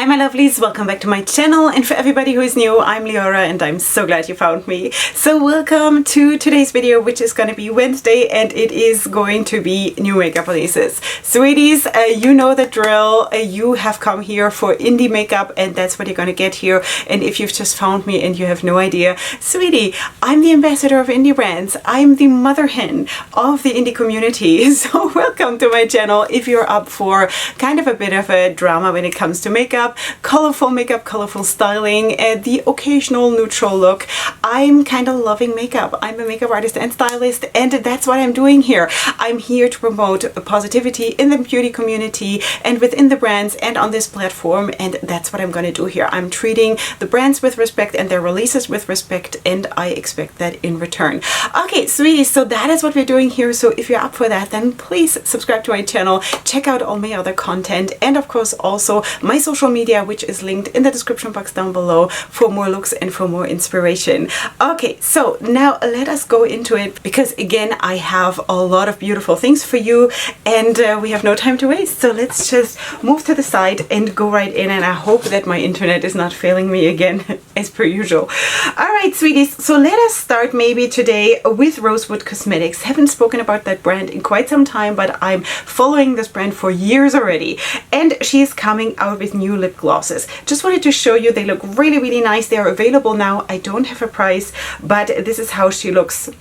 my lovelies, welcome back to my channel, and for everybody who is new, I'm Leorah and I'm so glad you found me. So welcome to today's video, which is going to be Wednesday, and it is going to be new makeup releases. Sweeties, you know the drill. You have come here for indie makeup and that's what you're going to get here. And if you've just found me and you have no idea, sweetie, I'm the ambassador of indie brands. I'm the mother hen of the indie community. So welcome to my channel if you're up for kind of a bit of a drama when it comes to makeup, colorful styling, and the occasional neutral look. I'm kind of loving makeup. I'm a makeup artist and stylist, and that's what I'm doing here. I'm here to promote positivity in the beauty community and within the brands and on this platform, and that's what I'm going to do here. I'm treating the brands with respect and their releases with respect, and I expect that in return. Okay, sweeties, so that is what we're doing here. So if you're up for that, then please subscribe to my channel, check out all my other content, and of course also my social media, which is linked in the description box down below for more looks and for more inspiration. Okay, so now let us go into it, because again, I have a lot of beautiful things for you, and we have no time to waste. So let's just move to the side and go right in, and I hope that my internet is not failing me again as per usual. All right, sweeties, so let us start maybe today with Omaze Cosmetics. Haven't spoken about that brand in quite some time, but I'm following this brand for years already, and she's coming out with new lip glosses. Just wanted to show you, they look really nice. They are available now. I don't have a price, but this is how she looks,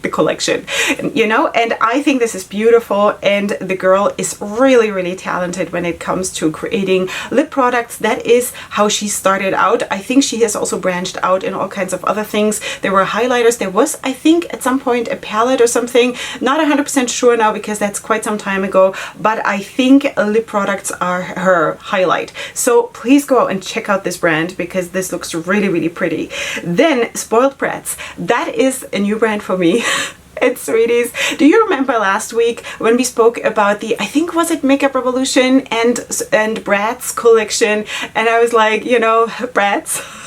the collection, you know, and I think this is beautiful, and the girl is really talented when it comes to creating lip products. That is how she started out. I think she has also branched out in all kinds of other things. There were highlighters, there was, I think, at some point a palette or something, not 100% sure now because that's quite some time ago, but I think lip products are her highlight. So please go out and check out this brand because this looks really pretty. Then Spoiled Brats, that is a new brand for me. And sweeties, do you remember last week when we spoke about the, I think was it Makeup Revolution and Bratz collection, and I was like, you know, Bratz,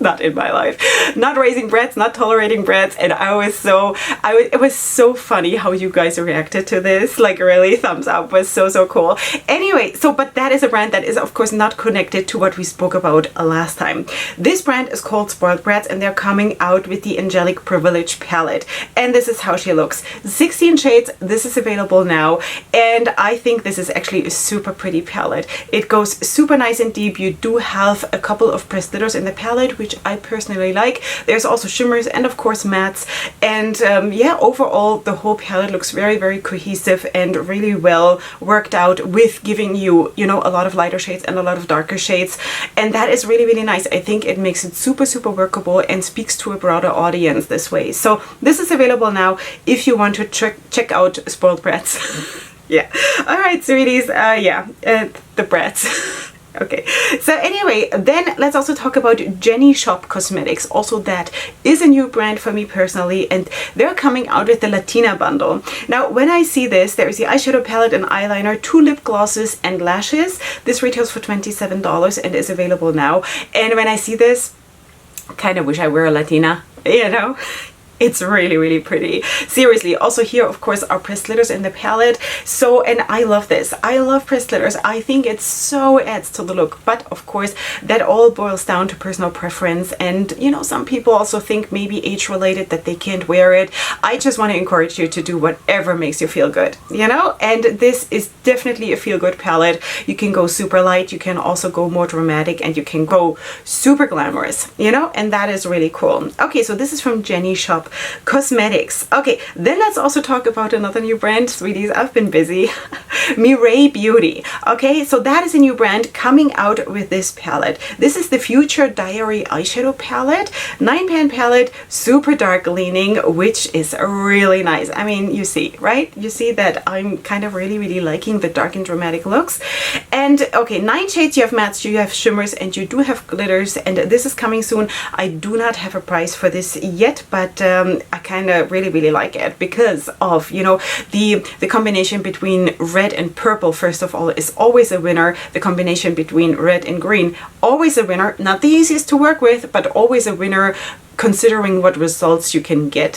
not in my life, not raising brats, not tolerating brats, and it was so funny how you guys reacted to this. Like, really, thumbs up, was so cool. Anyway, so but that is a brand that is of course not connected to what we spoke about last time. This brand is called Spoiled Brats, and they're coming out with the Angelic Privilege palette, and this is how she looks. 16 shades. This is available now, and I think this is actually a super pretty palette. It goes super nice and deep. You do have a couple of pressed glitters in the palette, which I personally like. There's also shimmers and of course mattes, and yeah, overall the whole palette looks very cohesive and really well worked out with giving you, you know, a lot of lighter shades and a lot of darker shades, and that is really nice. I think it makes it super workable and speaks to a broader audience this way. So this is available now if you want to check out Spoiled Brats. Yeah. All right, sweeties. The brats. Okay, so anyway, then let's also talk about XNO Cosmetics. Also, that is a new brand for me personally, and they're coming out with the Latina Bundle. Now, when I see this, there is the eyeshadow palette and eyeliner, 2 lip glosses and lashes. This retails for $27 and is available now. And when I see this, I kind of wish I were a Latina, you know? It's really pretty. Seriously. Also here, of course, are pressed glitters in the palette. So, and I love this. I love pressed glitters. I think it so adds to the look. But of course, that all boils down to personal preference. And, you know, some people also think maybe age-related that they can't wear it. I just want to encourage you to do whatever makes you feel good, you know? And this is definitely a feel-good palette. You can go super light. You can also go more dramatic, and you can go super glamorous, you know? And that is really cool. Okay, so this is from XNO Cosmetics. Okay, then let's also talk about another new brand, sweeties. I've been busy. Madre Beauty. Okay, so that is a new brand coming out with this palette. This is the Future Diary eyeshadow palette, 9-pan palette, super dark leaning, which is really nice. I mean, you see, right? You see that I'm kind of really liking the dark and dramatic looks. And okay, 9 shades. You have mattes, you have shimmers, and you do have glitters, and this is coming soon. I do not have a price for this yet, but I kind of really like it because of, you know, the combination between red and purple, first of all, is always a winner. The combination between red and green, always a winner. Not the easiest to work with, but always a winner. considering what results you can get.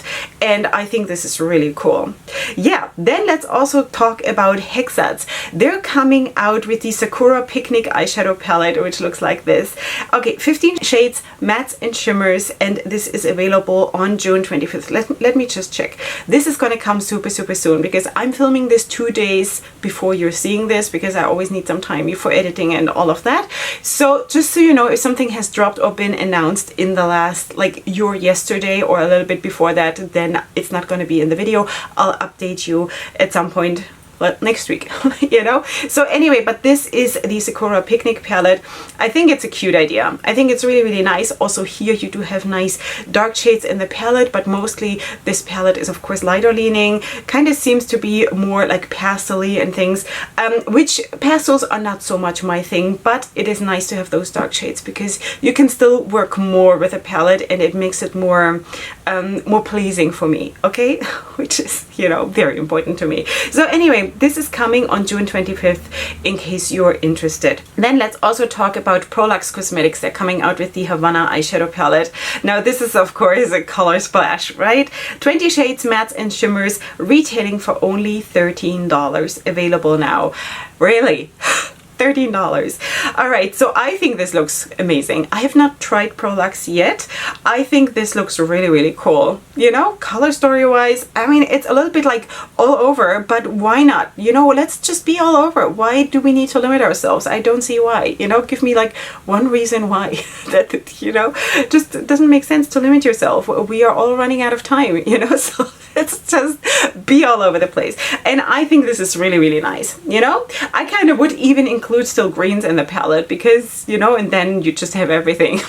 And I think this is really cool. Yeah, then let's also talk about Hexads. They're coming out with the Sakura Picnic eyeshadow palette, which looks like this. Okay, 15 shades, mattes and shimmers, and this is available on June 25th. Let me just check. This is gonna come super soon, because I'm filming this 2 days before you're seeing this, because I always need some time before editing and all of that. So just so you know, if something has dropped or been announced in the last, like your yesterday or a little bit before that, then it's not going to be in the video. I'll update you at some point next week, you know. So anyway, but this is the Sakura Picnic palette. I think it's a cute idea. I think it's really nice. Also here you do have nice dark shades in the palette, but mostly this palette is of course lighter leaning, kind of seems to be more like pastel-y and things, which pastels are not so much my thing, but it is nice to have those dark shades because you can still work more with a palette and it makes it more more pleasing for me, okay? Which is, you know, very important to me. So anyway, this is coming on June 25th in case you're interested. Then let's also talk about Omaze Cosmetics. They're coming out with the Havana eyeshadow palette. Now this is of course a color splash, right? 20 shades, mattes and shimmers, retailing for only $13, available now. Really? $13. All right, so I think this looks amazing. I have not tried Omaze yet. I think this looks really cool. You know, color story wise, I mean, it's a little bit like all over, but why not? You know, let's just be all over. Why do we need to limit ourselves? I don't see why. You know, give me like one reason why. That, you know, just doesn't make sense to limit yourself. We are all running out of time, you know, so let's just be all over the place. And I think this is really nice. You know, I kind of would even include still greens in the palette because, you know, and then you just have everything.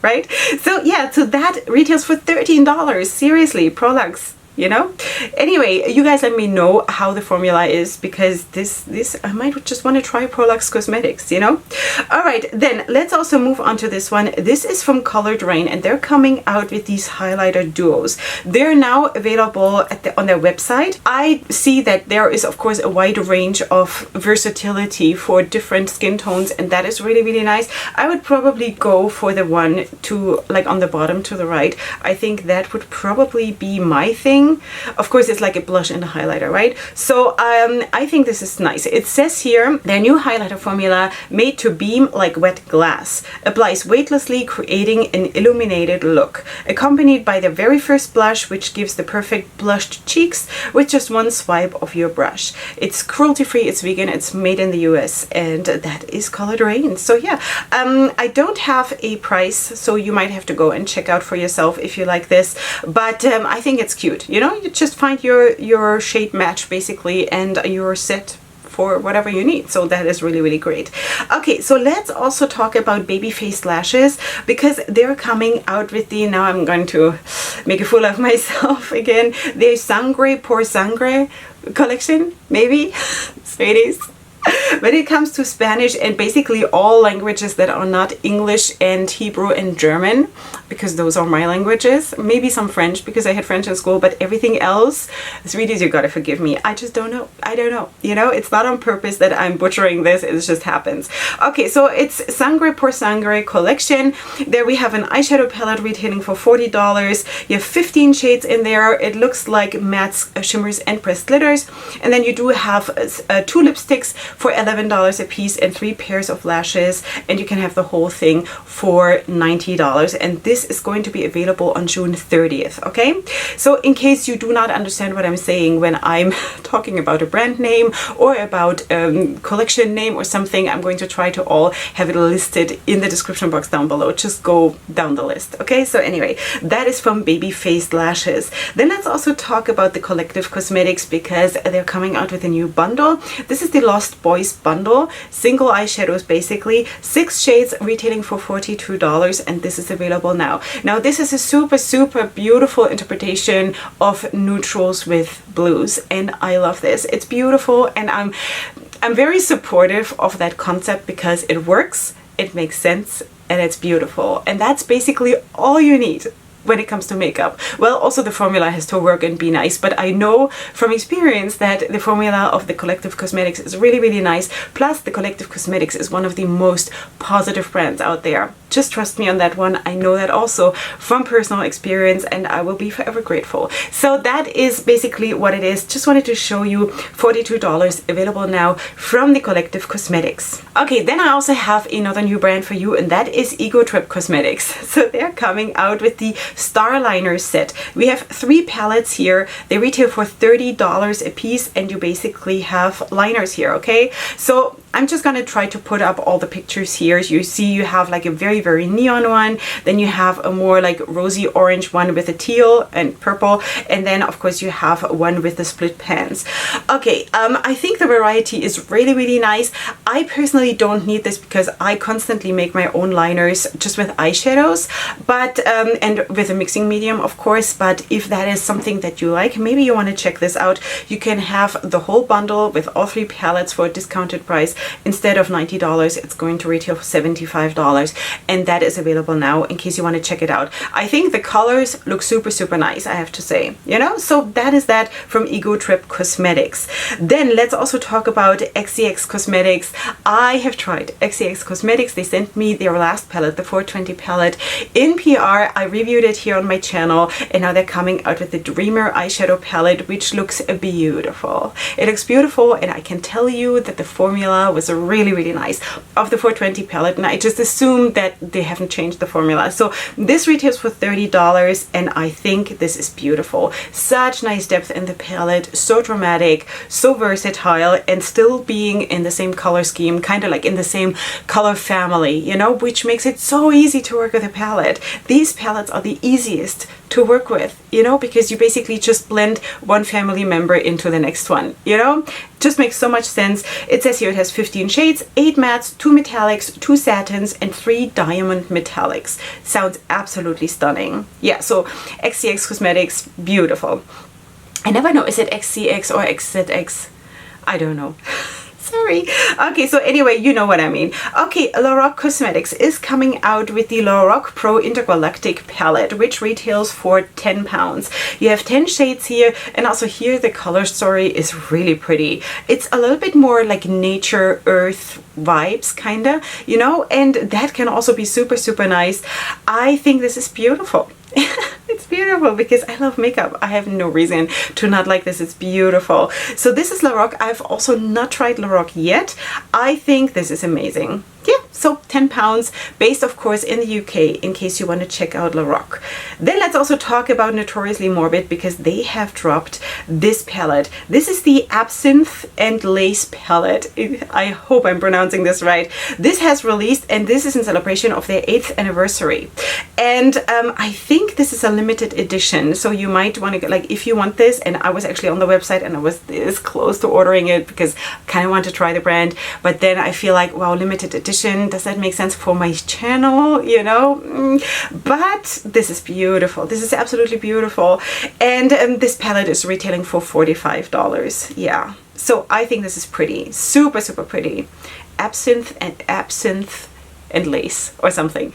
Right? So yeah, so that retails for $13. Seriously, Omaze, you know. Anyway, you guys let me know how the formula is, because this I might just want to try Omaze Cosmetics, you know. All right, then let's also move on to this one. This is from Colored Rain, and they're coming out with these highlighter duos. They're now available on their website. I see that there is of course a wide range of versatility for different skin tones, and that is really nice. I would probably go for the one to like on the bottom to the right. I think that would probably be my thing. Of course, it's like a blush and a highlighter, right? So I think this is nice. It says here, their new highlighter formula, made to beam like wet glass, applies weightlessly, creating an illuminated look, accompanied by the very first blush, which gives the perfect blushed cheeks with just one swipe of your brush. It's cruelty-free, it's vegan, it's made in the US, and that is Colored Rain. So yeah, I don't have a price, so you might have to go and check out for yourself if you like this, but I think it's cute. You know, you just find your shade match basically, and you're set for whatever you need. So that is really great. Okay, so let's also talk about baby-faced lashes, because they're coming out with the, now I'm going to make a fool of myself again, the Sangre por Sangre collection, maybe, sweeties. When it comes to Spanish and basically all languages that are not English and Hebrew and German, because those are my languages, maybe some French because I had French in school, but everything else, sweeties, you gotta forgive me. I just don't know. I don't know. You know, it's not on purpose that I'm butchering this. It just happens. Okay, so it's Sangre por Sangre collection. There we have an eyeshadow palette retailing for $40. You have 15 shades in there. It looks like mattes, shimmers, and pressed glitters. And then you do have 2 lipsticks for $11 a piece and 3 pairs of lashes, and you can have the whole thing for $90. And this is going to be available on June 30th. Okay, so in case you do not understand what I'm saying when I'm talking about a brand name or about collection name or something, I'm going to try to all have it listed in the description box down below. Just go down the list. Okay, so anyway, that is from Baby Faced Lashes. Then let's also talk about the Collective Cosmetics, because they're coming out with a new bundle. This is the Lost Boys bundle, single eyeshadows basically, 6 shades retailing for $42, and this is available now. Now this is a super beautiful interpretation of neutrals with blues, and I love this. It's beautiful, and I'm very supportive of that concept because it works, it makes sense, and it's beautiful, and that's basically all you need when it comes to makeup. Well, also the formula has to work and be nice, but I know from experience that the formula of the Collective Cosmetics is really nice. Plus the Collective Cosmetics is one of the most positive brands out there. Just trust me on that one. I know that also from personal experience, and I will be forever grateful. So that is basically what it is. Just wanted to show you $42 available now from the Collective Cosmetics. Okay, then I also have another new brand for you, and that is Ego Trip Cosmetics. So they're coming out with the Starliner set. We have 3 palettes here. They retail for $30 a piece, and you basically have liners here, okay? So I'm just gonna try to put up all the pictures here. You see you have like a very neon one, then you have a more like rosy orange one with a teal and purple, and then of course you have one with the split pans. Okay, I think the variety is really nice. I personally don't need this because I constantly make my own liners just with eyeshadows, but and with a mixing medium of course, but if that is something that you like, maybe you want to check this out. You can have the whole bundle with all 3 palettes for a discounted price. Instead of $90, it's going to retail for $75, and that is available now in case you want to check it out. I think the colors look super nice, I have to say, you know. So that is that from Ego Trip Cosmetics. Then let's also talk about XNO Cosmetics. I have tried XNO Cosmetics. They sent me their last palette, the 420 palette, in PR. I reviewed it here on my channel, and now they're coming out with the Dreamer eyeshadow palette, which looks beautiful. It looks beautiful, and I can tell you that the formula was really nice of the 420 palette, and I just assume that they haven't changed the formula. So this retails for $30, and I think this is beautiful. Such nice depth in the palette, so dramatic, so versatile, and still being in the same color scheme, kind of like in the same color family, you know, which makes it so easy to work with a palette. These palettes are the easiest to work with, you know, because you basically just blend one family member into the next one, you know. Just makes so much sense. It says here it has 15 shades, 8 mattes, 2 metallics, 2 satins, and 3 diamond metallics. Sounds absolutely stunning. Yeah, so XNO Cosmetics, beautiful. I never know, is it XCX or XZX? I don't know. Sorry. Okay, so anyway, you know what I mean. Okay, Leorah Cosmetics is coming out with the Leorah Pro Intergalactic palette, which retails for £10. You have 10 shades here, and also here the color story is really pretty. It's a little bit more like nature, earth vibes, kinda, you know, and that can also be super nice. I think this is beautiful. It's beautiful because I love makeup. I have no reason to not like this. It's beautiful. So this is Leorah. I've also not tried Leorah yet. I think this is amazing. Yeah, so £10, based of course in the UK, in case you want to check out Leorah. Then let's also talk about Notoriously Morbid, because they have dropped this palette. This is the Absinthe and Lace palette. I hope I'm pronouncing this right. This has released, and this is in celebration of their 8th anniversary. And I think this is a limited edition, so you might want to, like, if you want this, and I was actually on the website and I was this close to ordering it because I kind of want to try the brand, but then I feel like, wow, limited edition, does that make sense for my channel, you know? But this is beautiful. This is absolutely beautiful, and this palette is retailing for $45. Yeah, so I think this is pretty, super pretty. Absinthe and lace or something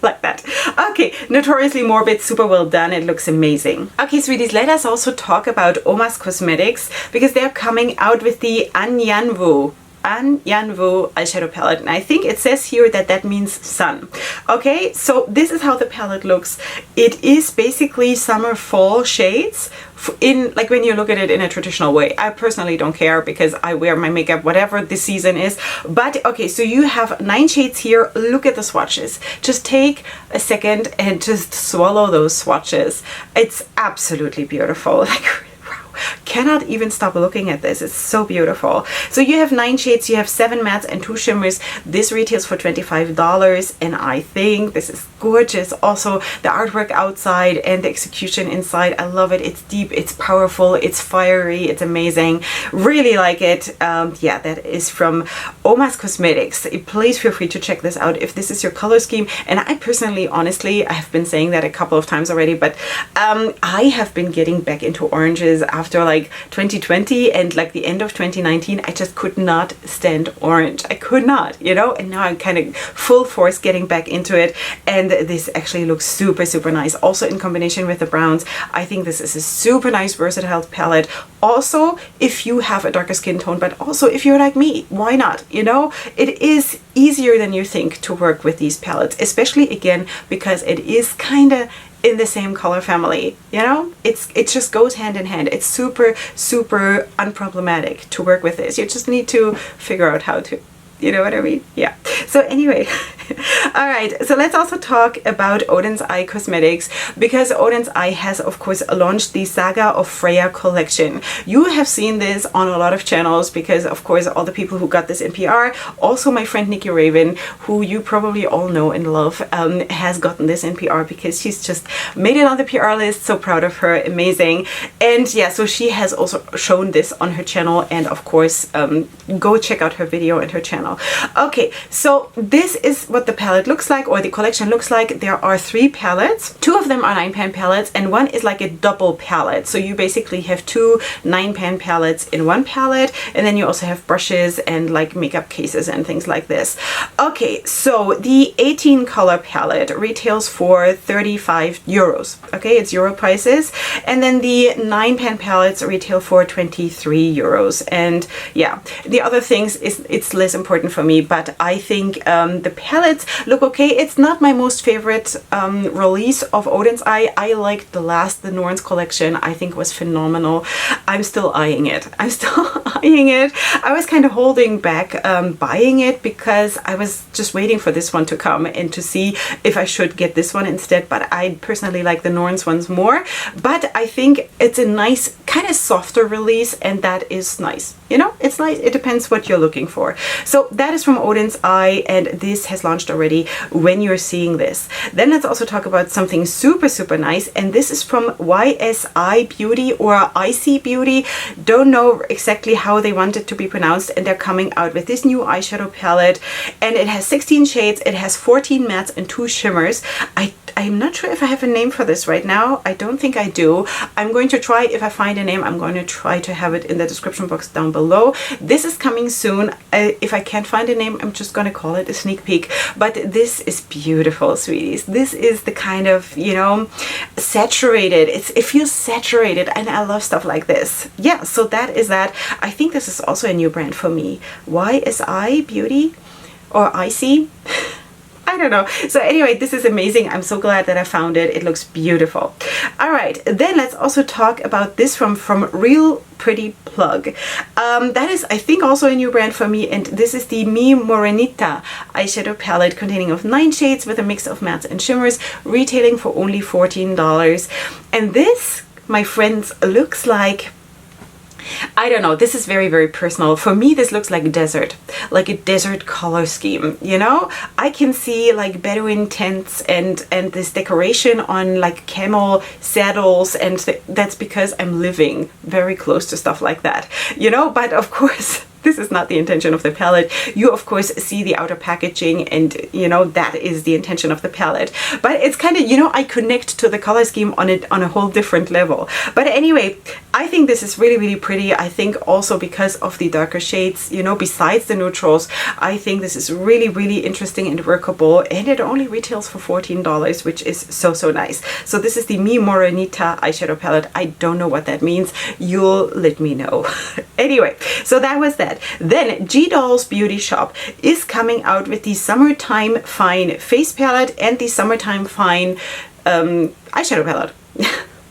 like that. Okay, Notoriously Morbid, super well done. It looks amazing. Okay, sweeties, let us also talk about Omaze Cosmetics, because they're coming out with the Anyanwu eyeshadow palette, and I think it says here that that means sun. Okay, so this is how the palette looks. It is basically summer fall shades in, like, when you look at it in a traditional way. I personally don't care because I wear my makeup whatever the season is. But okay, so you have 9 shades here. Look at the swatches. Just take a second and just swallow those swatches. It's absolutely beautiful. Like, cannot even stop looking at this. It's so beautiful. So you have 9 shades, you have 7 mattes and 2 shimmers. This retails for $25, and I think this is gorgeous. Also, the artwork outside and the execution inside, I love it. It's deep, it's powerful, it's fiery, it's amazing. Really like it. Yeah, that is from Omaze Cosmetics. Please feel free to check this out if this is your color scheme. And I personally, honestly, I have been saying that a couple of times already, but I have been getting back into oranges after like like 2020 and like the end of 2019, I just could not stand orange. I could not, you know, and now I'm kind of full force getting back into it, and this actually looks super, super nice. Also in combination with the browns, I think this is a super nice versatile palette. Also, if you have a darker skin tone, but also if you're like me, why not? You know, it is easier than you think to work with these palettes, especially again because it is kind of in the same color family, you know, it just goes hand in hand. It's super, super unproblematic to work with this. You just need to figure out how to, you know what I mean? Yeah. So anyway, all right. So let's also talk about Odins Eye Cosmetics, because Odins Eye has, of course, launched the Saga of Freya collection. You have seen this on a lot of channels because, of course, all the people who got this in PR, also my friend Nikki Raven, who you probably all know and love, has gotten this in PR because she's just made it on the PR list. So proud of her. Amazing. And yeah, so she has also shown this on her channel, and of course, go check out her video and her channel. Okay, so this is what the palette looks like, or the collection looks like. There are 3 palettes. 2 of them are 9-pan palettes, and one is like a double palette. So you basically have 2 9-pan palettes in one palette, and then you also have brushes and like makeup cases and things like this. Okay, so the 18 color palette retails for 35 euros. Okay, it's euro prices. And then the 9-pan palettes retail for 23 euros. And yeah, the other things is it's less important for me, but I think the palettes look okay. It's not my most favorite release of Odins Eye. I liked the Norns collection. I think was phenomenal. I'm still eyeing it. I'm still eyeing it. I was kind of holding back buying it because I was just waiting for this one to come and to see if I should get this one instead, but I personally like the Norns ones more. But I think it's a nice kind of softer release, and that is nice. You know, it's nice. It depends what you're looking for. So that is from Odins Eye, and this has launched already when you're seeing this. Then let's also talk about something super, super nice, and this is from YSI Beauty or Icy Beauty. Don't know exactly how they want it to be pronounced, and they're coming out with this new eyeshadow palette, and it has 16 shades. It has 14 mattes and 2 shimmers. I'm not sure if I have a name for this right now. I don't think I do. I'm going to try, if I find a name, I'm going to try to have it in the description box down below. This is coming soon. If I can't find a name, I'm just going to call it a sneak peek. But this is beautiful, sweeties. This is the kind of, you know, saturated. It feels saturated, and I love stuff like this. Yeah, so that is that. I think this is also a new brand for me. YSI Beauty or Icy. I don't know. So anyway, this is amazing. I'm so glad that I found it. It looks beautiful. All right, then let's also talk about this from Real Pretty Plug. That is, I think, also a new brand for me, and this is the Mi Morenita eyeshadow palette containing of 9 shades with a mix of mattes and shimmers, retailing for only $14. And this, my friends, looks like, I don't know, this is very, very personal. For me, this looks like a desert color scheme, you know? I can see like Bedouin tents and this decoration on like camel saddles, and that's because I'm living very close to stuff like that, you know? But of course, this is not the intention of the palette. You of course see the outer packaging, and you know that is the intention of the palette. But it's kind of, you know, I connect to the color scheme on it on a whole different level. But anyway, I think this is really, really pretty. I think also because of the darker shades, you know, besides the neutrals, I think this is really, really interesting and workable, and it only retails for $14, which is so, so nice. So this is the Mi Morenita eyeshadow palette. I don't know what that means. You'll let me know. Anyway, so that was that. Then G-Doll's Beauty Shop is coming out with the Summertime Fine face palette and the Summertime Fine eyeshadow palette.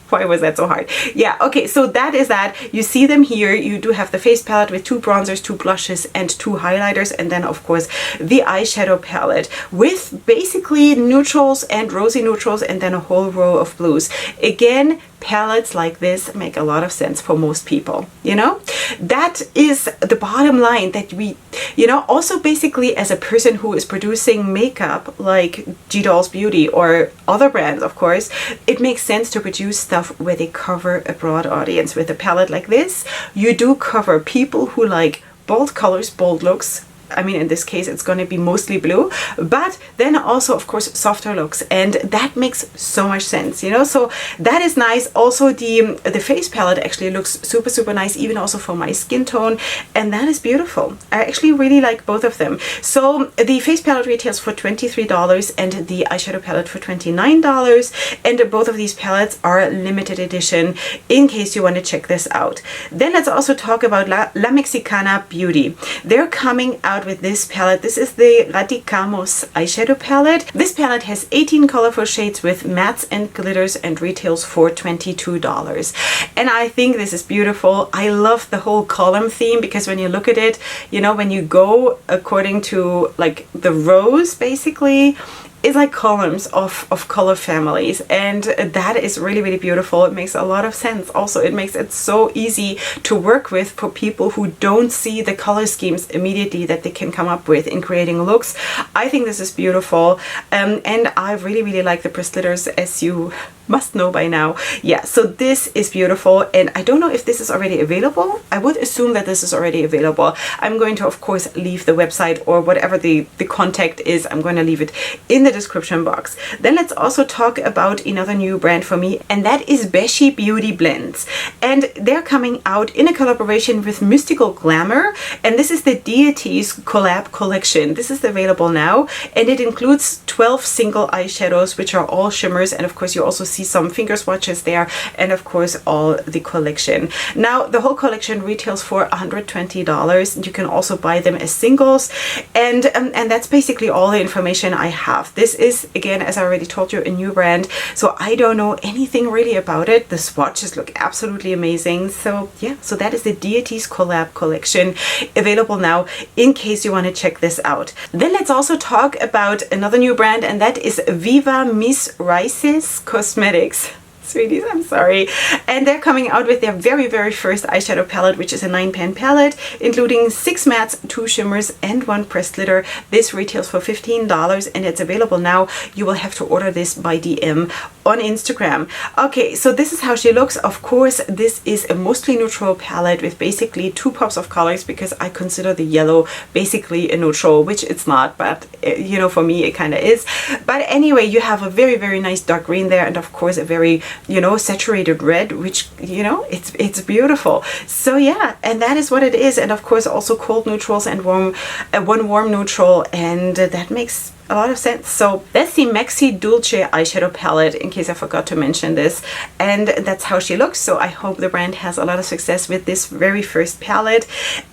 Why was that so hard? Yeah, okay, so that is that. You see them here. You do have the face palette with 2 bronzers, 2 blushes, and 2 highlighters, and then of course the eyeshadow palette with basically neutrals and rosy neutrals, and then a whole row of blues. Again, palettes like this make a lot of sense for most people, you know? That is the bottom line, that we, you know, also basically as a person who is producing makeup like G-Doll's Beauty or other brands, of course, it makes sense to produce stuff where they cover a broad audience. With a palette like this, you do cover people who like bold colors, bold looks, I mean, in this case, it's going to be mostly blue, but then also, of course, softer looks, and that makes so much sense, you know. So that is nice. Also, the face palette actually looks super, super nice, even also for my skin tone, and that is beautiful. I actually really like both of them. So the face palette retails for $23 and the eyeshadow palette for $29, and both of these palettes are limited edition in case you want to check this out. Then let's also talk about La Mexicana Beauty. They're coming out with this palette. This is the Radicamos eyeshadow palette. This palette has 18 colorful shades with mattes and glitters and retails for $22. And I think this is beautiful. I love the whole column theme, because when you look at it, you know, when you go according to like the rows, basically, it's like columns of color families, and that is really, really beautiful. It makes a lot of sense. Also, it makes it so easy to work with for people who don't see the color schemes immediately that they can come up with in creating looks. I think this is beautiful, and I really, really like the pressed glitters, as you must know by now. Yeah, so this is beautiful, and I don't know if this is already available. I would assume that this is already available. I'm going to, of course, leave the website, or whatever the contact is, I'm going to leave it in the description box. Then let's also talk about another new brand for me, and that is Bechy Beauty blends, and they're coming out in a collaboration with Mystical Glamour, and this is the Deities collab collection. This is available now, and it includes 12 single eyeshadows, which are all shimmers, and of course you also see some finger swatches there, and of course all the collection. Now the whole collection retails for $120. You can also buy them as singles, and that's basically all the information I have. This is, again, as I already told you, a new brand, so I don't know anything really about it. The swatches look absolutely amazing. So yeah, so that is the Deities collab collection, available now in case you want to check this out. Then let's also talk about another new brand, and that is Viva Miss Rice's Cosmetics. Sweeties, I'm sorry. And they're coming out with their very, very first eyeshadow palette, which is a 9-pan palette, including 6 mattes, 2 shimmers, and 1 pressed glitter. This retails for $15, and it's available now. You will have to order this by DM on Instagram. Okay, so this is how she looks. Of course, this is a mostly neutral palette with basically 2 pops of colors, because I consider the yellow basically a neutral, which it's not, but you know, for me it kind of is. But anyway, you have a very, very nice dark green there, and of course a very, you know, saturated red, which, you know, it's beautiful. So yeah, and that is what it is. And of course also cold neutrals and warm, one warm neutral, and that makes a lot of sense. So that's the Maxi Dulce eyeshadow palette, in case I forgot to mention this, and that's how she looks. So I hope the brand has a lot of success with this very first palette.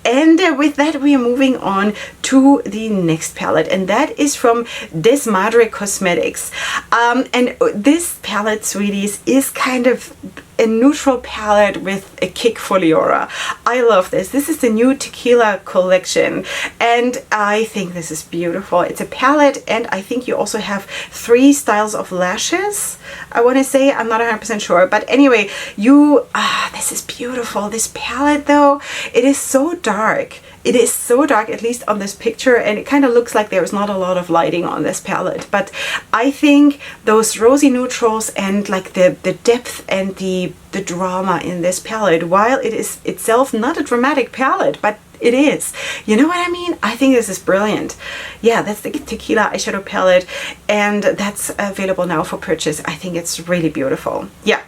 And with that, we are moving on to the next palette, and that is from Madre Cosmetics. And this palette, sweeties, is kind of a neutral palette with a kick for Leorah. I love this. This is the new Tequila collection, and I think this is beautiful. It's a palette, and I think you also have 3 styles of lashes, I want to say. I'm not 100% sure, but anyway, this is beautiful. This palette, though, it is so dark. It is so dark, at least on this picture, and it kind of looks like there's not a lot of lighting on this palette. But I think those rosy neutrals and like the depth and the drama in this palette, while it is itself not a dramatic palette, but it is. You know what I mean? I think this is brilliant. Yeah, that's the Tequila eyeshadow palette, and that's available now for purchase. I think it's really beautiful. Yeah,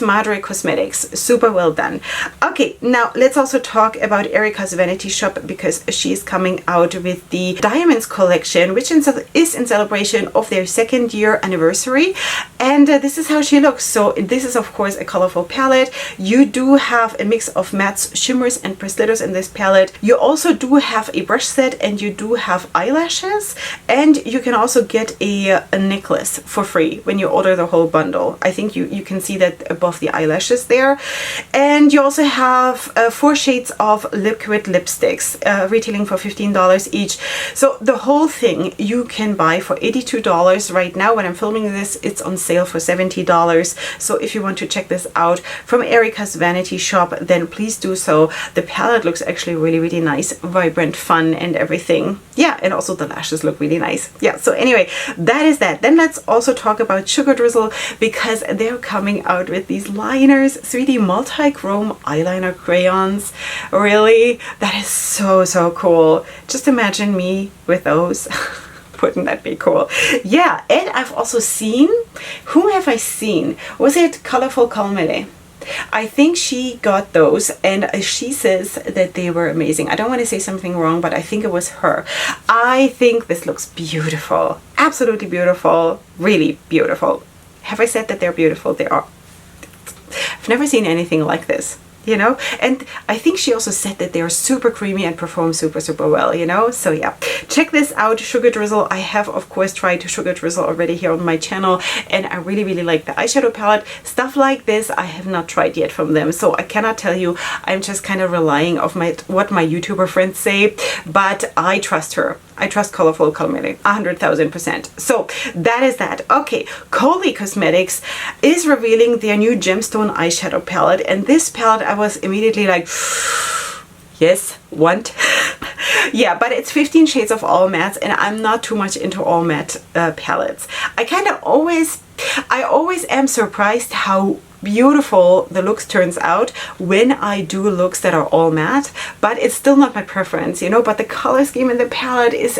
Madre Cosmetics, super well done. Okay, now let's also talk about Erikas Vanity Shop, because she's coming out with the Diamonds collection, which is in celebration of their 2nd year anniversary. And this is how she looks. So this is, of course, a colorful palette. You do have a mix of mattes, shimmers, and pressed glitters in this palette. You also do have a brush set, and you do have eyelashes, and you can also get a necklace for free when you order the whole bundle. I think you can see that above the eyelashes there. And you also have 4 shades of liquid lipsticks, retailing for $15 each. So the whole thing you can buy for $82 right now. When I'm filming this, it's on sale for $70. So if you want to check this out from Erikas Vanity Shop, then please do so. The palette looks actually really really, really nice, vibrant, fun and everything. Yeah, and also the lashes look really nice. Yeah, so anyway, that is that. Then let's also talk about Sugar Drizzle, because they're coming out with these liners, 3D multi-chrome eyeliner crayons. Really? That is so, so cool. Just imagine me with those. Wouldn't that be cool? Yeah, and I've also seen, whom have I seen? Was it Colorful Culmile? I think she got those and she says that they were amazing. I don't want to say something wrong, but I think it was her. I think this looks beautiful. Absolutely beautiful. Really beautiful. Have I said that they're beautiful? They are. I've never seen anything like this, you know, and I think she also said that they are super creamy and perform super, super well, you know. So yeah, check this out, Sugar Drizzle. I have of course tried Sugar Drizzle already here on my channel, and I really, really like the eyeshadow palette. Stuff like this I have not tried yet from them, so I cannot tell you. I'm just kind of relying on what my YouTuber friends say, but I trust her. I trust Colorful Culmile 100,000%. So that is that. Okay, Kohli Cosmetics is revealing their new gemstone eyeshadow palette, and this palette I was immediately like, yes, want. Yeah, but it's 15 shades of all mattes, and I'm not too much into all matte palettes. I always am surprised how beautiful the looks turns out when I do looks that are all matte, but it's still not my preference, you know. But the color scheme in the palette is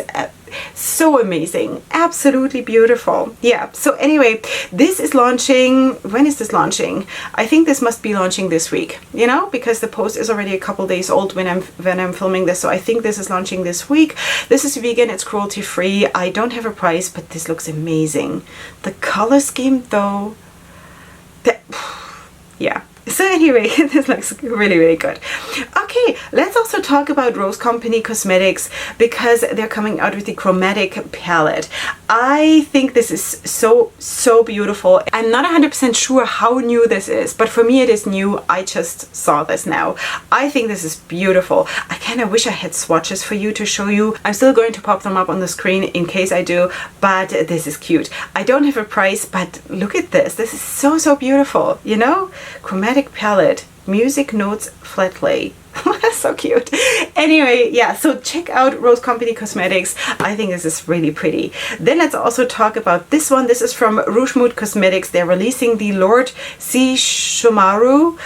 so amazing, absolutely beautiful. Yeah, so anyway, this is launching. When is this launching? I think this must be launching this week, you know, because the post is already a couple days old when I'm filming this. So I think this is launching this week. This is vegan, it's cruelty free. I don't have a price, but this looks amazing. The color scheme though, yeah. So anyway, this looks really, really good. Okay, let's also talk about Rose Company Cosmetics, because they're coming out with the chromatic palette. I think this is so, so beautiful. I'm not 100% sure how new this is, but for me it is new. I just saw this now. I think this is beautiful. I kind of wish I had swatches for you to show you. I'm still going to pop them up on the screen in case I do, but this is cute. I don't have a price, but look at this. This is so, so beautiful, you know? Chromatic palette, music notes flat lay. That's so cute. Anyway, yeah, so check out Rose Company Cosmetics. I think this is really pretty. Then let's also talk about this one. This is from Rouge Mood Cosmetics. They're releasing the Lord C. Shomaru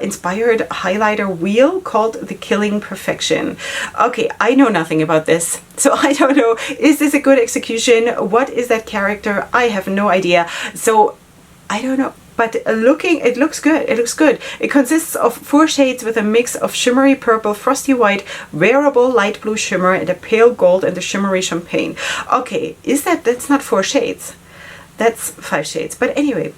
inspired highlighter wheel called the Killing Perfection. Okay, I know nothing about this, so I don't know. Is this a good execution? What is that character? I have no idea. So I don't know. But it looks good. It looks good. It consists of 4 shades with a mix of shimmery purple, frosty white, wearable light blue shimmer, and a pale gold and a shimmery champagne. Okay, that's not 4 shades. That's 5 shades. But anyway.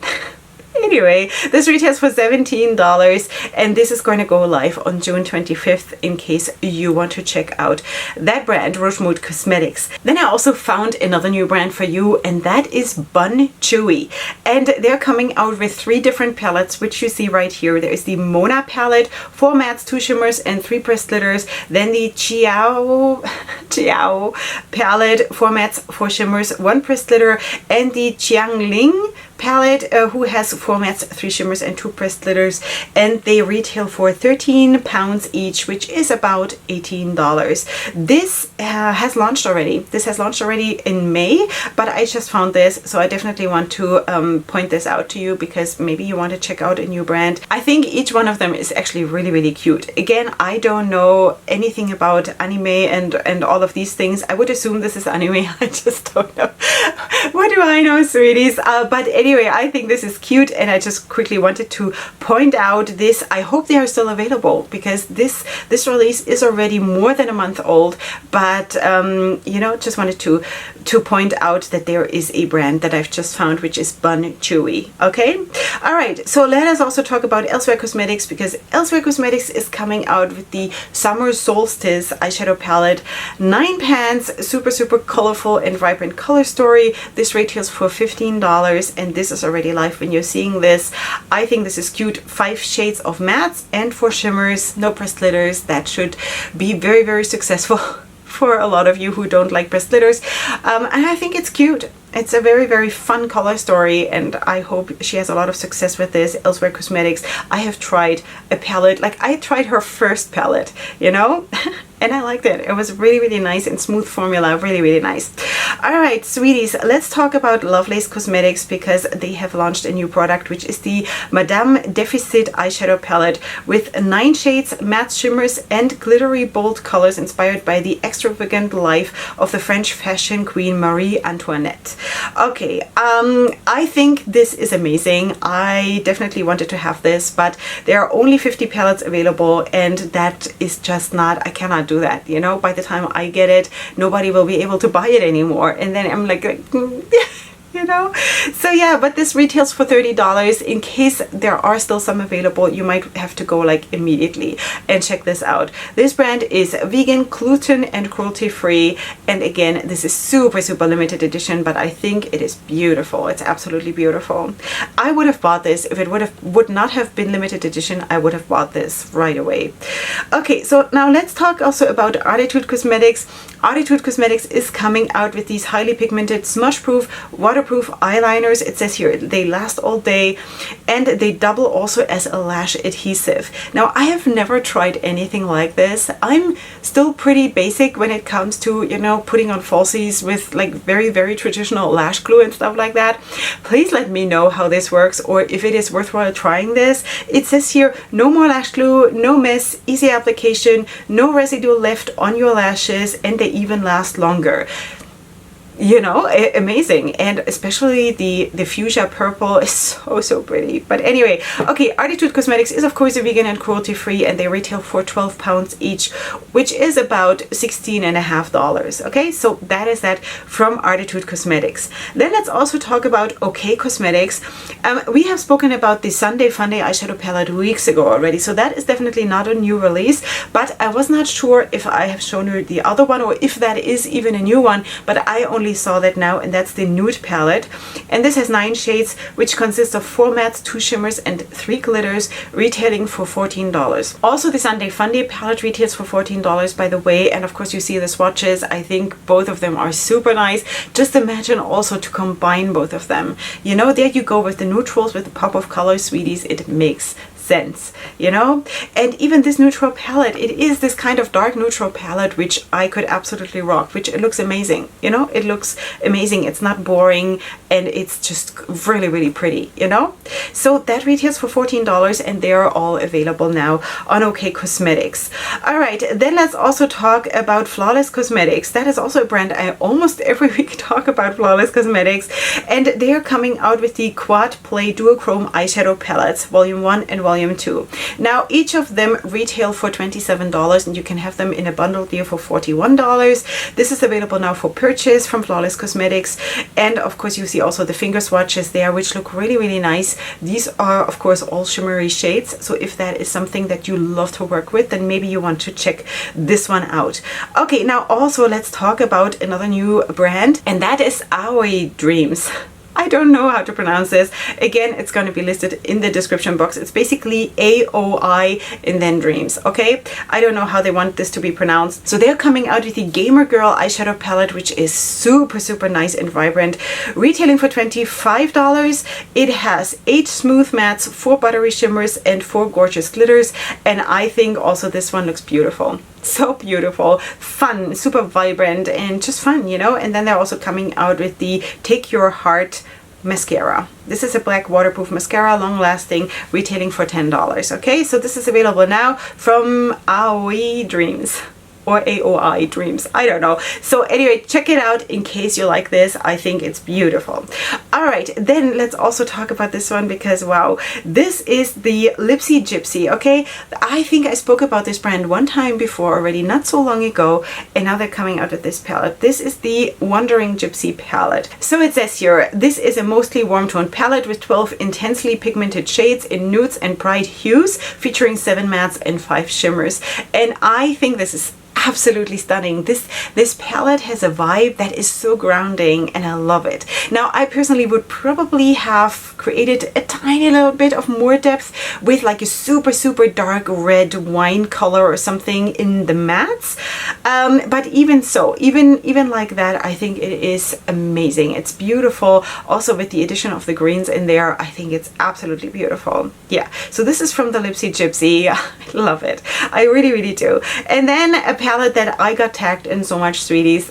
Anyway, this retails for $17, and this is going to go live on June 25th in case you want to check out that brand, Rouge Mood Cosmetics. Then I also found another new brand for you, and that is Bun Chewy. And they're coming out with 3 different palettes, which you see right here. There is the Mona palette, 4 mattes, 2 shimmers, and 3 pressed glitters. Then the Chiao palette, 4 mattes, 4 shimmers, 1 pressed glitter, and the Qiangling palette, who has 4 mattes, 3 shimmers, and 2 pressed glitters, and they retail for £13 each, which is about $18. This has launched already. This has launched already in May, but I just found this, so I definitely want to point this out to you, because maybe you want to check out a new brand. I think each one of them is actually really, really cute. Again, I don't know anything about anime and all of these things. I would assume this is anime. I just don't know. What do I know, sweeties? But anyway, I think this is cute, and I just quickly wanted to point out this. I hope they are still available, because this release is already more than a month old, but you know, just wanted to point out that there is a brand that I've just found, which is Bun Chewy. Okay, all right, so let us also talk about Elsewhere Cosmetics, because Elsewhere Cosmetics is coming out with the Summer Solstice eyeshadow palette. 9 pans, super, super colorful and vibrant color story. This retails for $15, and this is already live when you're seeing this. I think this is cute. 5 shades of mattes and 4 shimmers, no pressed glitters. That should be very, very successful for a lot of you who don't like pressed glitters. And I think it's cute. It's a very, very fun color story, and I hope she has a lot of success with this. Elsewhere Cosmetics, I have tried a palette, like I tried her first palette, you know, and I liked it. It was really, really nice and smooth formula, really, really nice. All right, sweeties, let's talk about Lovelace Cosmetics, because they have launched a new product, which is the Madame Deficit eyeshadow palette with 9 shades, matte shimmers, and glittery bold colors inspired by the extravagant life of the French fashion queen Marie Antoinette. Okay, I think this is amazing. I definitely wanted to have this, but there are only 50 palettes available, and that is just not, I cannot do that, you know. By the time I get it, nobody will be able to buy it anymore, and then I'm like you know. So yeah, but this retails for $30. In case there are still some available, you might have to go like immediately and check this out. This brand is vegan, gluten and cruelty free, and again, this is super, super limited edition, but I think it is beautiful. It's absolutely beautiful. I would have bought this if it would not have been limited edition. I would have bought this right away. Okay, so now let's talk also about Attitude Cosmetics. Attitude Cosmetics is coming out with these highly pigmented, smudge proof, waterproof eyeliners. It says here they last all day, and they double also as a lash adhesive. Now, I have never tried anything like this. I'm still pretty basic when it comes to, you know, putting on falsies with like very, very traditional lash glue and stuff like that. Please let me know how this works, or if it is worthwhile trying this. It says here no more lash glue, no mess, easy application, no residue left on your lashes, and they even last longer. You know, amazing. And especially the fuchsia purple is so pretty. But anyway, okay, Attitude Cosmetics is of course a vegan and cruelty free, and they retail for £12 each, which is about $16.50. Okay, so that is that from Attitude Cosmetics. Then let's also talk about OK Cosmetics. We have spoken about the Sunday Funday eyeshadow palette weeks ago already, so that is definitely not a new release, but I was not sure if I have shown you the other one or if that is even a new one, but I only saw that now, and that's the nude palette, and this has 9 shades, which consists of 4 mattes, 2 shimmers and 3 glitters, retailing for $14. Also, the Sunday Funday palette retails for $14, by the way, and of course you see the swatches. I think both of them are super nice. Just imagine also to combine both of them, you know. There you go with the neutrals with the pop of color, sweeties. It makes sense, you know. And even this neutral palette, it is this kind of dark neutral palette which I could absolutely rock, which it looks amazing, you know. It looks amazing. It's not boring, and it's just really, really pretty, you know. So that retails for $14, and they are all available now on OK Cosmetics. All right, then let's also talk about Flawless Cosmetics. That is also a brand I almost every week talk about, Flawless Cosmetics, and they are coming out with the Quad Play Duochrome eyeshadow palettes, Volume 1 and Volume 2. Now, each of them retail for $27, and you can have them in a bundle deal for $41. This is available now for purchase from Flawless Cosmetics, and of course you see also the finger swatches there, which look really, really nice. These are of course all shimmery shades, so if that is something that you love to work with, then maybe you want to check this one out. Okay, now also let's talk about another new brand, and that is Aoi Dreams. I don't know how to pronounce this. Again, it's going to be listed in the description box. It's basically AOI and then Dreams, okay? I don't know how they want this to be pronounced. So they're coming out with the Gamer Girl eyeshadow palette, which is super, super nice and vibrant, retailing for $25. It has 8 smooth mattes, 4 buttery shimmers, and 4 gorgeous glitters. And I think also this one looks beautiful. So beautiful, fun, super vibrant, and just fun, you know. And then they're also coming out with the Take Your Heart mascara. This is a black waterproof mascara, long lasting, retailing for $10. Okay, so this is available now from Aoi Dreams. Or AOI Dreams, I don't know. So anyway, check it out in case you like this. I think it's beautiful. All right, then let's also talk about this one, because wow, this is the Lipsy Gypsy, okay? I think I spoke about this brand one time before already, not so long ago, and now they're coming out with this palette. This is the Wandering Gypsy palette. So it says here, this is a mostly warm tone palette with 12 intensely pigmented shades in nudes and bright hues, featuring 7 mattes and 5 shimmers. And I think this is absolutely stunning. This palette has a vibe that is so grounding, and I love it. Now, I personally would probably have created a tiny little bit of more depth with like a super dark red wine color or something in the mattes. But even so, even like that, I think it is amazing. It's beautiful. Also with the addition of the greens in there, I think it's absolutely beautiful. Yeah, so this is from the Lipsy Gypsy. I love it. I really do. And then a palette that I got tagged in so much, sweeties.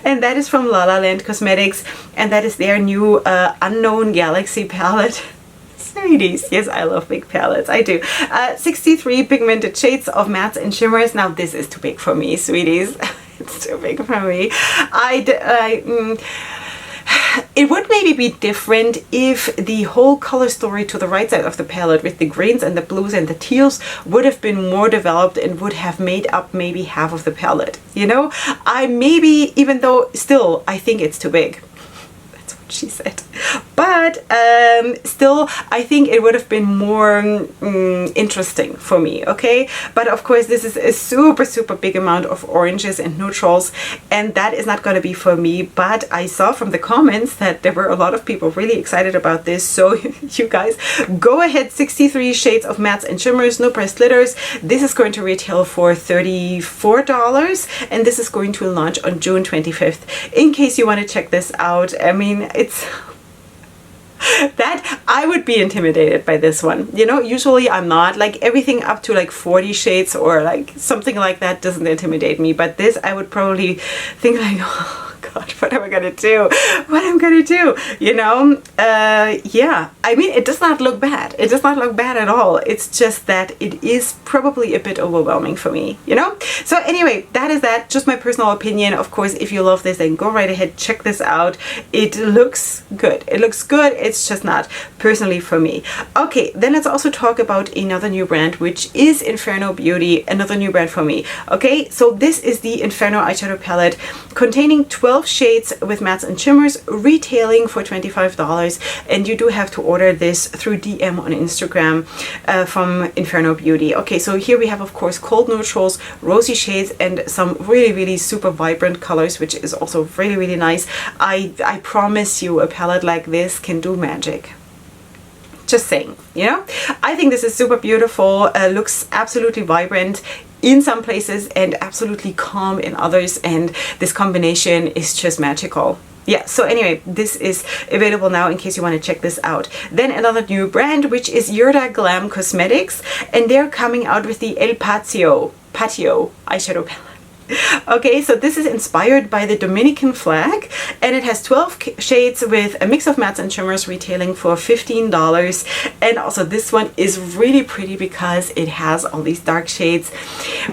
And that is from La La Land Cosmetics, and that is their new Unknown Galaxy palette. Sweeties, yes, I love big palettes, I do. 63 pigmented shades of mattes and shimmers. Now this is too big for me, sweeties. It's too big for me. It would maybe be different if the whole color story to the right side of the palette with the greens and the blues and the teals would have been more developed and would have made up maybe half of the palette, you know? I maybe, even though still I think it's too big. That's what she said. But still, I think it would have been more interesting for me, okay? But of course, this is a super big amount of oranges and neutrals, and that is not going to be for me. But I saw from the comments that there were a lot of people really excited about this. So you guys, go ahead, 63 shades of mattes and shimmers, no pressed glitters. This is going to retail for $34, and this is going to launch on June 25th. In case you want to check this out, I mean, it's... that I would be intimidated by this one, you know. Usually I'm not, like everything up to like 40 shades or like something like that doesn't intimidate me, but this I would probably think like, oh God, what am I gonna do? What am I gonna do? You know? Yeah, I mean, it does not look bad. It does not look bad at all. It's just that it is probably a bit overwhelming for me, you know? So anyway, that is that. Just my personal opinion. Of course, if you love this, then go right ahead, check this out. It looks good. It looks good. It's just not personally for me. Okay, then let's also talk about another new brand, which is Inferno Beauty, another new brand for me. Okay, so this is the Inferno eyeshadow palette containing 12 shades with mattes and shimmers, retailing for $25, and you do have to order this through DM on Instagram from Inferno Beauty. Okay, so here we have, of course, cold neutrals, rosy shades, and some really super vibrant colors, which is also really nice. I promise you, a palette like this can do magic. Just saying, you know? I think this is super beautiful, looks absolutely vibrant in some places and absolutely calm in others, and this combination is just magical. Yeah, so anyway, this is available now in case you want to check this out. Then another new brand, which is Leorah Glam Cosmetics, and they're coming out with the El Patio eyeshadow palette. Okay, so this is inspired by the Dominican flag, and it has 12 shades with a mix of mattes and shimmers, retailing for $15. And also this one is really pretty because it has all these dark shades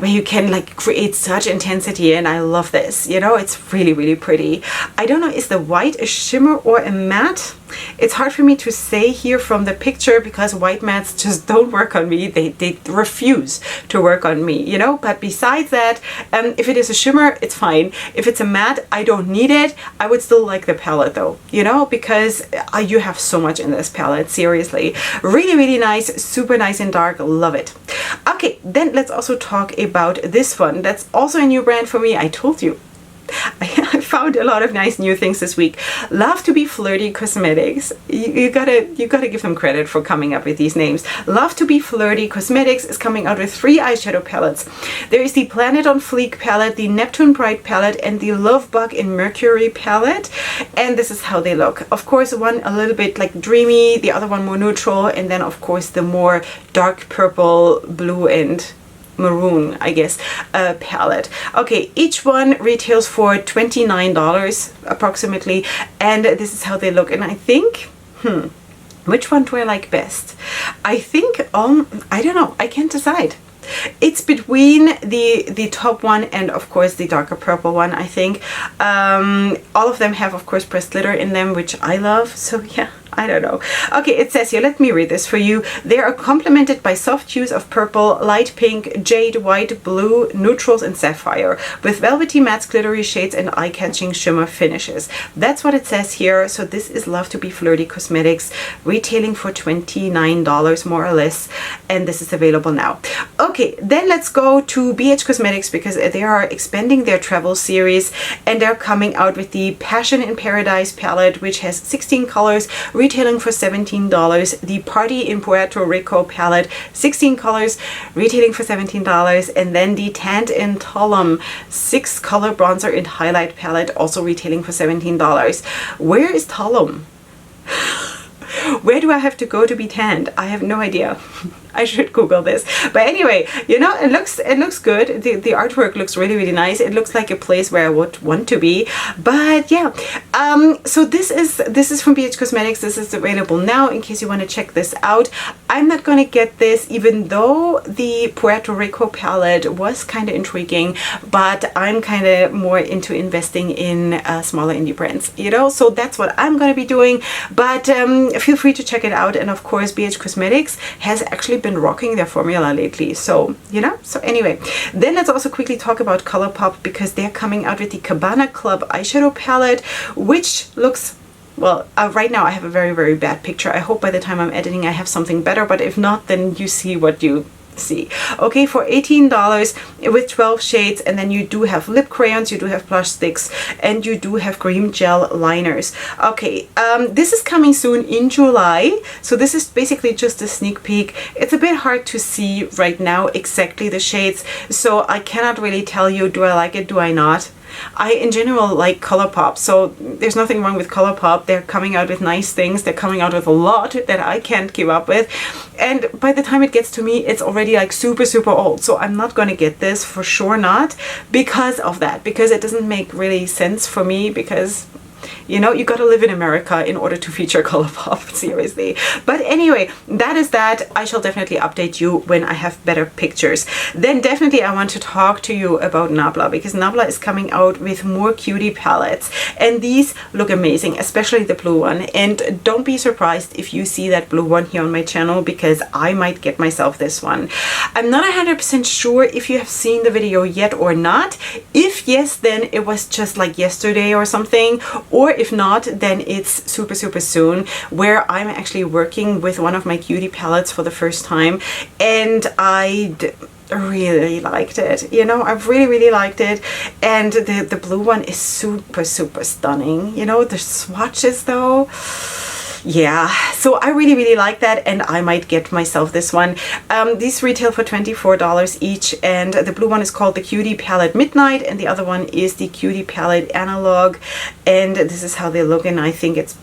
where you can like create such intensity, and I love this, you know. It's really pretty. I don't know, is the white a shimmer or a matte? It's hard for me to say here from the picture because white mattes just don't work on me. They refuse to work on me, you know. But besides that, if it is a shimmer, it's fine. If it's a matte, I don't need it. I would still like the palette though, you know, because you have so much in this palette, seriously. Really nice, super nice and dark, love it. Okay, then let's also talk about this one. That's also a new brand for me. I told you, I found a lot of nice new things this week. Love to be Flirty Cosmetics. You gotta give them credit for coming up with these names. Love to be Flirty Cosmetics is coming out with 3 eyeshadow palettes. There is the Planet on Fleek palette, the Neptune Bright palette, and the Love Bug in Mercury palette. And this is how they look. Of course, one a little bit like dreamy, the other one more neutral, and then of course the more dark purple, blue, and maroon, I guess, palette. Okay, each one retails for $29 approximately, and this is how they look. And I think, which one do I like best? I think, I don't know, I can't decide. It's between the top one and of course the darker purple one, I think. All of them have of course pressed glitter in them, which I love, so yeah, I don't know. Okay, it says here, let me read this for you. They are complemented by soft hues of purple, light pink, jade, white, blue, neutrals, and sapphire, with velvety matte glittery shades and eye-catching shimmer finishes. That's what it says here. So this is Love to Be Flirty Cosmetics, retailing for $29 more or less, and this is available now. Okay, then let's go to BH Cosmetics, because they are expanding their travel series, and they're coming out with the Passion in Paradise palette, which has 16 colors, retailing for $17. The Party in Puerto Rico palette, 16 colors, retailing for $17. And then the Tanned in Tulum 6 color bronzer and highlight palette, also retailing for $17. Where is Tulum? Where do I have to go to be tanned? I have no idea. I should Google this. But anyway, you know, it looks good. The artwork looks really, really nice. It looks like a place where I would want to be. But yeah, so this is from BH Cosmetics. This is available now in case you want to check this out. I'm not going to get this, even though the Puerto Rico palette was kind of intriguing, but I'm kind of more into investing in smaller indie brands, you know, so that's what I'm going to be doing. But feel free to check it out. And of course, BH Cosmetics has actually been rocking their formula lately, so you know. So anyway, then let's also quickly talk about ColourPop, because they're coming out with the Cabana Club eyeshadow palette, which looks, well, right now I have a very, very bad picture. I hope by the time I'm editing I have something better, but if not, then you see what you see. Okay, for $18 with 12 shades, and then you do have lip crayons, you do have blush sticks, and you do have cream gel liners. Okay, this is coming soon in July, so this is basically just a sneak peek. It's a bit hard to see right now exactly the shades, so I cannot really tell you, do I like it, do I not? I in general like ColourPop, so there's nothing wrong with ColourPop. They're coming out with nice things. They're coming out with a lot that I can't keep up with, and by the time it gets to me, it's already like super, super old. So I'm not going to get this, for sure not, because of that, because it doesn't make really sense for me, because you know, you gotta live in America in order to feature ColourPop, seriously. But anyway, that is that. I shall definitely update you when I have better pictures. Then definitely I want to talk to you about Nabla, because Nabla is coming out with more cutie palettes, and these look amazing, especially the blue one. And don't be surprised if you see that blue one here on my channel, because I might get myself this one. I'm not 100% sure if you have seen the video yet or not. If yes, then it was just like yesterday or something, or if not, then it's super, super soon, where I'm actually working with one of my cutie palettes for the first time, and I really liked it. You know, I've really, really liked it. And the blue one is super, super stunning. You know, the swatches though, yeah, so I really, really like that, and I might get myself this one. These retail for $24 each, and the blue one is called the Cutie Palette Midnight, and the other one is the Cutie Palette Analog, and this is how they look, and I think it's,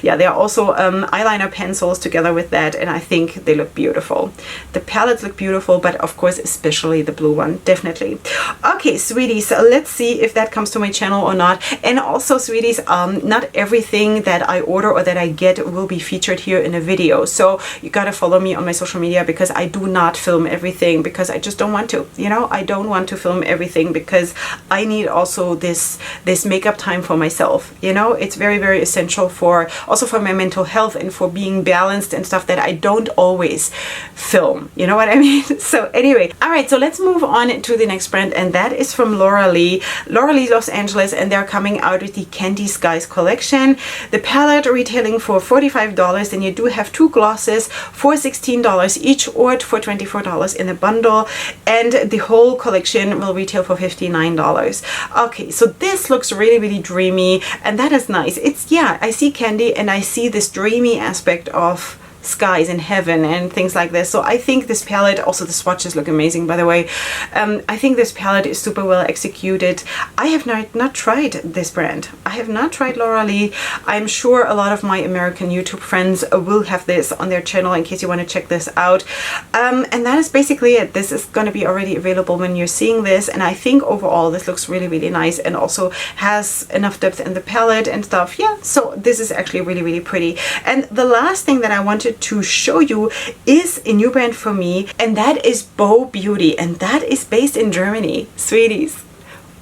yeah, there are also eyeliner pencils together with that, and I think they look beautiful. The palettes look beautiful, but of course especially the blue one, definitely. Okay, sweeties, so let's see if that comes to my channel or not. And also, sweeties, not everything that I order or that I get will be featured here in a video, so you gotta follow me on my social media, because I do not film everything, because I just don't want to, you know. I don't want to film everything, because I need also this makeup time for myself, you know. It's very, very essential for also for my mental health and for being balanced and stuff, that I don't always film, you know what I mean? So anyway, all right, so let's move on to the next brand, and that is from Laura Lee Los Angeles, and they're coming out with the Candy Skies collection. The palette retailing for $45, and you do have two glosses for $16 each, or for $24 in a bundle, and the whole collection will retail for $59. Okay, so this looks really, really dreamy, and that is nice. It's, yeah, I see candy, and I see this dreamy aspect of skies in heaven and things like this. So I think this palette, also the swatches look amazing, by the way. I think this palette is super well executed. I have not tried this brand. I have not tried Laura Lee. I'm sure a lot of my American YouTube friends will have this on their channel in case you want to check this out. And that is basically it. This is going to be already available when you're seeing this, and I think overall this looks really, really nice, and also has enough depth in the palette and stuff. Yeah, so this is actually really, really pretty. And the last thing that I wanted to show you is a new brand for me, and that is Bechy Beauty, and that is based in Germany, sweeties.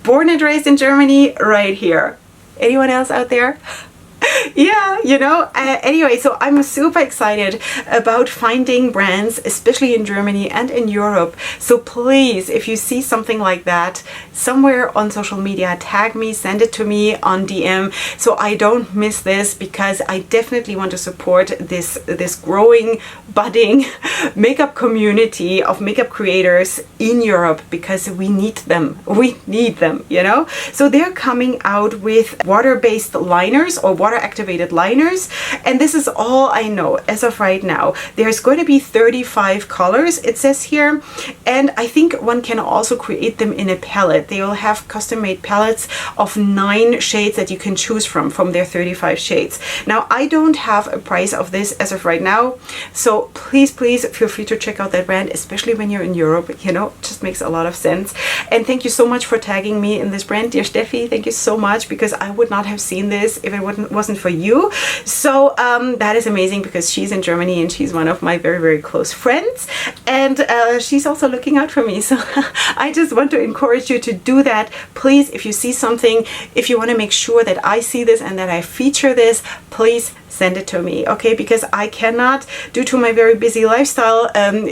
Born and raised in Germany, right here. Anyone else out there? Yeah, you know, anyway, so I'm super excited about finding brands, especially in Germany and in Europe. So please, if you see something like that somewhere on social media, tag me, send it to me on DM so I don't miss this, because I definitely want to support this growing, budding makeup community of makeup creators in Europe, because we need them. We need them, you know? So they're coming out with water-based liners or water-activated liners, and this is all I know as of right now. There's going to be 35 colors, it says here, and I think one can also create them in a palette. They will have custom-made palettes of 9 shades that you can choose from their 35 shades. Now, I don't have a price of this as of right now, so please feel free to check out that brand, especially when you're in Europe. You know, it just makes a lot of sense. And thank you so much for tagging me in this brand, dear Steffi. Thank you so much, because I would not have seen this if it wasn't for you. So that is amazing, because she's in Germany and she's one of my very close friends, and she's also looking out for me. So I just want to encourage you to do that. Please, if you see something, if you want to make sure that I see this and that I feature this, please send it to me, okay? Because I cannot, due to my very busy lifestyle,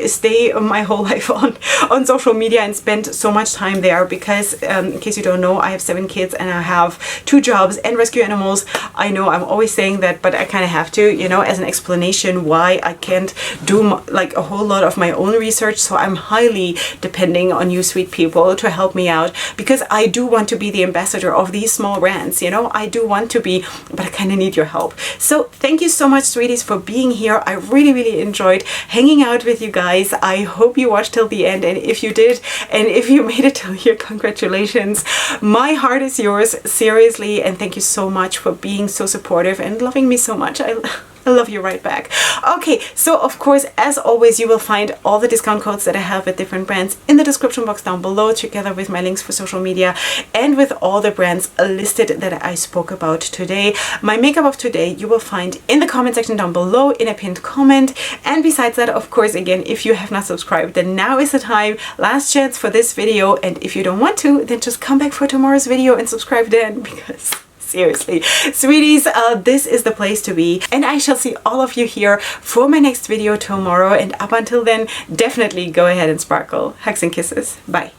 stay my whole life on social media and spend so much time there, because in case you don't know, I have 7 kids and I have 2 jobs and rescue animals. I know I'm always saying that, but I kind of have to, you know, as an explanation why I can't do like a whole lot of my own research. So I'm highly depending on you sweet people to help me out, because I do want to be the ambassador of these small brands, you know, I do want to be, but I kind of need your help. So thank you so much, sweeties, for being here. I really enjoyed hanging out with you guys. I hope you watched till the end, and if you did, and if you made it till here, congratulations. My heart is yours, seriously, and thank you so much for being so supportive and loving me so much. I love you right back. Okay, so of course, as always, you will find all the discount codes that I have with different brands in the description box down below, together with my links for social media and with all the brands listed that I spoke about today. My makeup of today you will find in the comment section down below in a pinned comment. And besides that, of course, again, if you have not subscribed, then now is the time. Last chance for this video. And if you don't want to, then just come back for tomorrow's video and subscribe then, because seriously, sweeties, this is the place to be. And I shall see all of you here for my next video tomorrow. And up until then, definitely go ahead and sparkle. Hugs and kisses. Bye.